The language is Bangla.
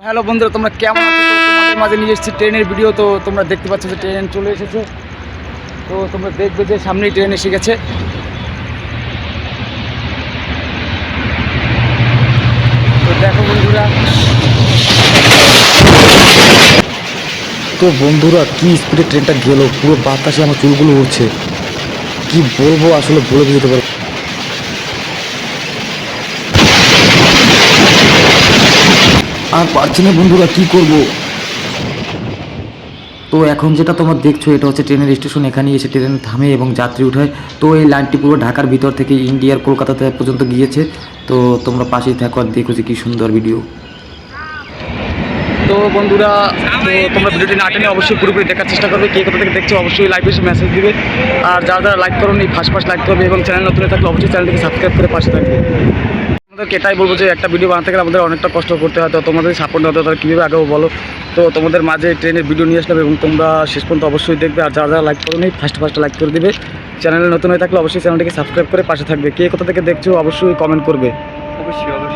হ্যালো বন্ধুরা, তোমরা কেমন আছো? তো তোমাদের মাঝে নিয়ে এসেছি ট্রেনের ভিডিও। তো তোমরা দেখতে পাচ্ছ যে ট্রেন চলে এসেছে। তো তোমরা দেখবে যে সামনেই ট্রেন এসে গেছে। তো দেখো বন্ধুরা, কি স্পিডে ট্রেনটা গেল, পুরো বাতাসে আমার চুলগুলো উঠছে। কি বলবো, আসলে বলে দিতে পারবো। আর পারছি না বন্ধুরা, কি করব। তো এখন যেটা তোমরা দেখছো এটা হচ্ছে ট্রেনের স্টেশন। এখানে এসে ট্রেন থামে এবং যাত্রী উঠায়। তো এই লাইনটি পুরো ঢাকার ভিতর থেকে ইন্ডিয়ার কলকাতাতে পর্যন্ত গিয়েছে। তো তোমরা পাশেই থাকো আর দেখো যে কি সুন্দর ভিডিও। তো বন্ধুরা, তো তোমরা ভিডিওটি না টেনে অবশ্যই পুরোপুরি দেখার চেষ্টা করবে। কে কোথা থেকে দেখছো অবশ্যই লাইভে এসে মেসেজ দিবে। আর যারা যারা লাইক করো নি ফার্স্ট লাইক করবে এবং চ্যানেল নতুন থাকলে অবশ্যই চ্যানেলটিকে সাবস্ক্রাইব করে পাশে থাকবে। আমাদেরকে এটাই বলবো যে একটা ভিডিও বানাতে গেলে আমাদের অনেকটা কষ্ট করতে হয়। তো তোমাদের সাপোর্ট না হতে তারা কীভাবে আগেও বলো। তো তোমাদের মাঝে ট্রেনের ভিডিও নিয়ে আসলাম এবং তোমরা শেষ পর্যন্ত অবশ্যই দেখবে। আর যারা যারা লাইক করো নি ফার্স্ট লাইক করে দিবে। চ্যানেলে নতুন হয়ে থাকলে অবশ্যই চ্যানেলটিকে সাবস্ক্রাইব করে পাশে থাকবে। কে কোথা থেকে দেখছো অবশ্যই কমেন্ট করবে। অবশ্যই।